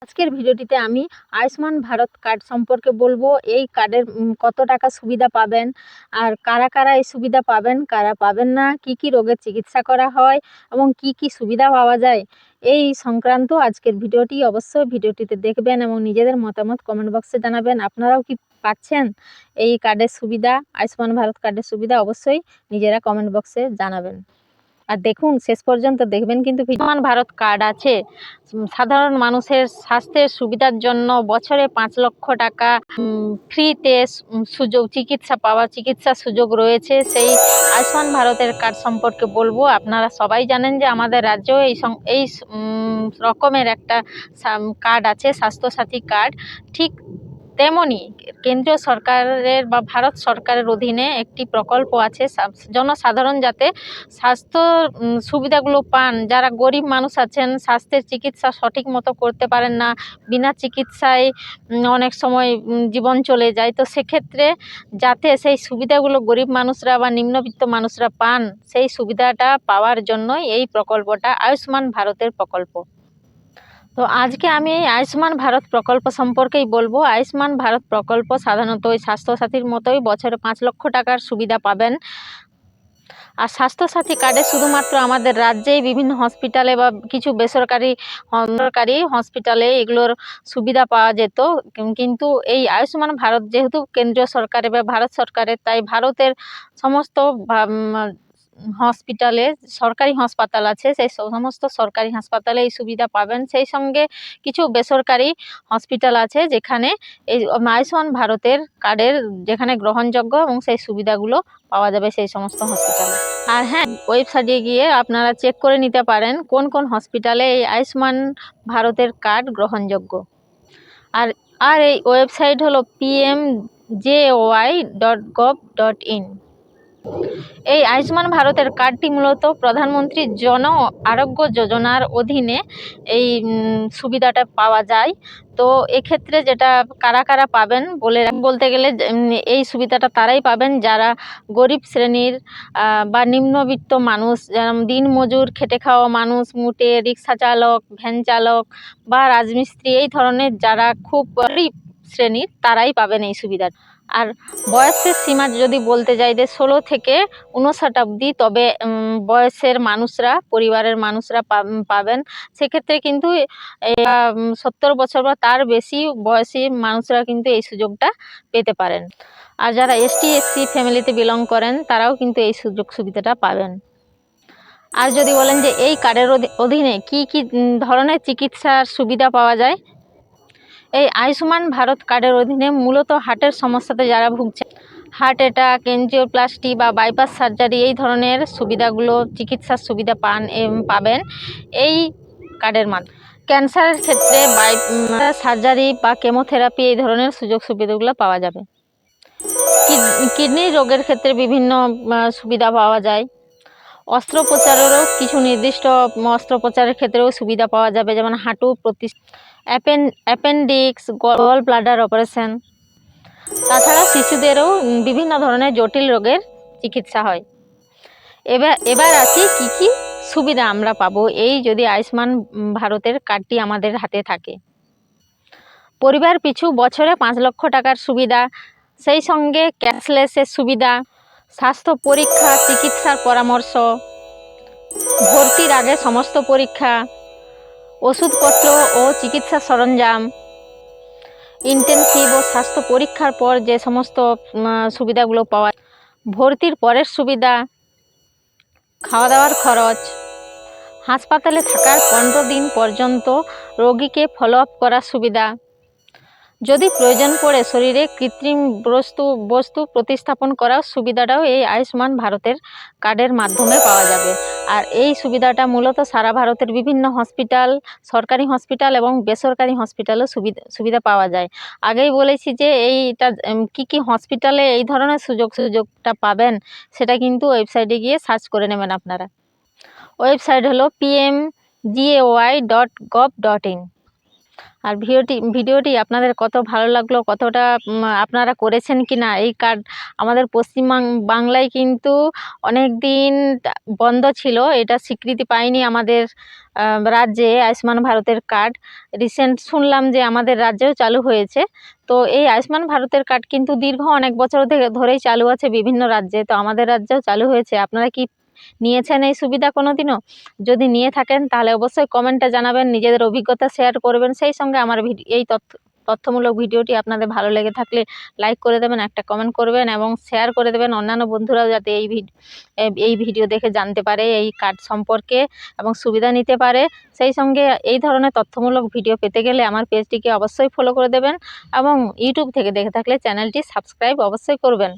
আজকের ভিডিওটিতে আমি আয়ুষ্মান ভারত কার্ড সম্পর্কে বলবো। এই কার্ডের কত টাকা সুবিধা পাবেন, আর কারা কারা এই সুবিধা পাবেন, কারা পাবেন না, কি কি রোগের চিকিৎসা করা হয় এবং কি কি সুবিধা পাওয়া যায়, এই সংক্রান্ত আজকের ভিডিওটি। অবশ্যই ভিডিওটিতে দেখবেন এবং নিজেদের মতামত কমেন্ট বক্সে জানাবেন। আপনারাও কি পাচ্ছেন এই কার্ডের সুবিধা, আয়ুষ্মান ভারত কার্ডের সুবিধা? অবশ্যই নিজেরা কমেন্ট বক্সে জানাবেন। আর দেখুন, শেষ পর্যন্ত দেখবেন কিন্তু। আয়ুষ্মান ভারত কার্ড আছে সাধারণ মানুষের স্বাস্থ্যের সুবিধার জন্য বছরে 5 লক্ষ টাকা ফ্রিতে সুযোগ চিকিৎসা সুযোগ রয়েছে। সেই আয়ুষ্মান ভারতের কার্ড সম্পর্কে বলবো। আপনারা সবাই জানেন যে আমাদের রাজ্যেও এই রকমের একটা কার্ড আছে, স্বাস্থ্যসাথী কার্ড। ঠিক তেমনি কেন্দ্রীয় সরকারের বা ভারত সরকারের অধীনে একটি প্রকল্প আছে জনসাধারণ যাতে স্বাস্থ্য সুবিধাগুলো পান। যারা গরিব মানুষ আছেন, স্বাস্থ্যের চিকিৎসা সঠিক মতো করতে পারেন না, বিনা চিকিৎসায় অনেক সময় জীবন চলে যায়। তো সেক্ষেত্রে যাতে সেই সুবিধাগুলো গরিব মানুষরা বা নিম্নবিত্ত মানুষরা পান, সেই সুবিধাটা পাওয়ার জন্যই এই প্রকল্পটা আয়ুষ্মান ভারতের প্রকল্প। তো আজকে আমি এই আয়ুষ্মান ভারত প্রকল্প সম্পর্কেই বলবো। আয়ুষ্মান ভারত প্রকল্প সাধারণত ওই স্বাস্থ্যসাথীর মতোই বছরে 5 লক্ষ টাকার সুবিধা পাবেন। আর স্বাস্থ্যসাথী কার্ডে শুধুমাত্র আমাদের রাজ্যেই বিভিন্ন হসপিটালে বা কিছু বেসরকারি হসপিটালে এগুলোর সুবিধা পাওয়া যেত, কিন্তু এই আয়ুষ্মান ভারত যেহেতু কেন্দ্রীয় সরকারের বা ভারত সরকারের, তাই ভারতের সমস্ত হসপিটালে, সরকারি হাসপাতাল আছে, সেই সমস্ত সরকারি হাসপাতালে এই সুবিধা পাবেন। সেই সঙ্গে কিছু বেসরকারি হসপিটাল আছে যেখানে এই আয়ুষ্মান ভারতের কার্ডের যেখানে গ্রহণযোগ্য এবং সেই সুবিধাগুলো পাওয়া যাবে সেই সমস্ত হসপিটালে। আর হ্যাঁ, ওয়েবসাইটে গিয়ে আপনারা চেক করে নিতে পারেন কোন কোন হসপিটালে এই আয়ুষ্মান ভারতের কার্ড গ্রহণযোগ্য। আর এই ওয়েবসাইট হলো pmjoy.gov.in। এই আয়ুষ্মান ভারতের কার্ডটি মূলত প্রধানমন্ত্রী জন আরোগ্য যোজনার অধীনে এই সুবিধাটা পাওয়া যায়। তো এক্ষেত্রে যেটা কারা কারা পাবেন বলতে গেলে এই সুবিধাটা তারাই পাবেন যারা গরিব শ্রেণীর বা নিম্নবিত্ত মানুষ, যেমন দিনমজুর, খেটে খাওয়া মানুষ, মুটে, রিক্সা চালক, ভ্যান চালক বা রাজমিস্ত্রি, এই ধরনের যারা খুব গরিব শ্রেণীর, তারাই পাবেন এই সুবিধাটা। আর বয়সের সীমা যদি বলতে যাই যে 16 থেকে 59 অবধি, তবে বয়সের মানুষরা, পরিবারের মানুষরা পাবেন। সেক্ষেত্রে কিন্তু 70 বছর বা তার বেশি বয়সী মানুষরা কিন্তু এই সুযোগটা পেতে পারেন। আর যারা ST/SC ফ্যামিলিতে বিলং করেন, তারাও কিন্তু এই সুযোগ সুবিধাটা পাবেন। আর যদি বলেন যে এই কার্ডের অধীনে কি কি ধরনের চিকিৎসার সুবিধা পাওয়া যায়, এই আয়ুষ্মান ভারত কার্ডের অধীনে মূলত হার্টের সমস্যাতে যারা ভুগছে, হার্ট অ্যাটাক, এনজিওপ্লাস্টি বা বাইপাস সার্জারি, এই ধরনের সুবিধাগুলো, চিকিৎসার সুবিধা পাবেন এই কার্ডের মাধ্যমে। ক্যান্সারের ক্ষেত্রে সার্জারি বা কেমোথেরাপি, এই ধরনের সুযোগ সুবিধাগুলো পাওয়া যাবে। কিডনি রোগের ক্ষেত্রে বিভিন্ন সুবিধা পাওয়া যায়। অস্ত্রোপচারেরও কিছু নির্দিষ্ট অস্ত্রোপচারের ক্ষেত্রেও সুবিধা পাওয়া যাবে, যেমন হাঁটু অ্যাপেন্ডিক্স, গল ব্লাডার অপারেশন। তাছাড়া শিশুদেরও বিভিন্ন ধরনের জটিল রোগের চিকিৎসা হয়। এবার আসি কি কি সুবিধা আমরা পাবো এই যদি আয়ুষ্মান ভারতের কার্ডটি আমাদের হাতে থাকে। পরিবার পিছু বছরে 5 লক্ষ টাকার সুবিধা, সেই সঙ্গে ক্যাশলেসের সুবিধা, স্বাস্থ্য পরীক্ষা, চিকিৎসার পরামর্শ, ভর্তির আগে সমস্ত পরীক্ষা, ওষুধপত্র ও চিকিৎসা সরঞ্জাম, ইন্টেনসিভ ও স্বাস্থ্য পরীক্ষার পর যে সমস্ত সুবিধাগুলো পাওয়া, ভর্তির পরের সুবিধা, খাওয়া দাওয়ার খরচ, হাসপাতালে থাকার 15 দিন পর্যন্ত রোগীকে ফলো আপ করার সুবিধা, যদি প্রয়োজন পড়ে শরীরে কৃত্রিম বস্তু প্রতিস্থাপন করার সুবিধাটাও এই আয়ুষ্মান ভারতের কার্ডের মাধ্যমে পাওয়া যাবে। আর এই সুবিধাটা মূলত সারা ভারতের বিভিন্ন হসপিটাল, সরকারি হসপিটাল এবং বেসরকারি হসপিটালও সুবিধা পাওয়া যায়। আগেই বলেছি যে এইটা কি কি হসপিটালে এই ধরনের সুযোগটা পাবেন, সেটা কিন্তু ওয়েবসাইটে গিয়ে সার্চ করে নেবেন আপনারা। ওয়েবসাইট হলো pmjoy.gov.in। আর ভিডিওটি আপনাদের কত ভালো লাগলো, কতটা আপনারা করেছেন কি না। এই কার্ড আমাদের বাংলায় কিন্তু অনেক দিন বন্ধ ছিল, এটা স্বীকৃতি পায়নি আমাদের রাজ্যে আয়ুষ্মান ভারতের কার্ড। রিসেন্ট শুনলাম যে আমাদের রাজ্যেও চালু হয়েছে। তো এই আয়ুষ্মান ভারতের কার্ড কিন্তু দীর্ঘ অনেক বছর ধরেই চালু আছে বিভিন্ন রাজ্যে, তো আমাদের রাজ্যেও চালু হয়েছে। আপনারা কি নিয়েছেন এই সুবিধা কোনোদিনও? যদি নিয়ে থাকেন তাহলে অবশ্যই কমেন্টে জানাবেন, নিজেদের অভিজ্ঞতা শেয়ার করবেন। সেই সঙ্গে আমার এই তথ্যমূলক ভিডিওটি আপনাদের ভালো লেগে থাকলে লাইক করে দেবেন, একটা কমেন্ট করবেন এবং শেয়ার করে দেবেন অন্যান্য বন্ধুরাও যাতে এই ভিডিও দেখে জানতে পারে এই কার্ড সম্পর্কে এবং সুবিধা নিতে পারে। সেই সঙ্গে এই ধরনের তথ্যমূলক ভিডিও পেতে গেলে আমার পেজটিকে অবশ্যই ফলো করে দেবেন এবং ইউটিউব থেকে দেখে থাকলে চ্যানেলটি সাবস্ক্রাইব অবশ্যই করবেন।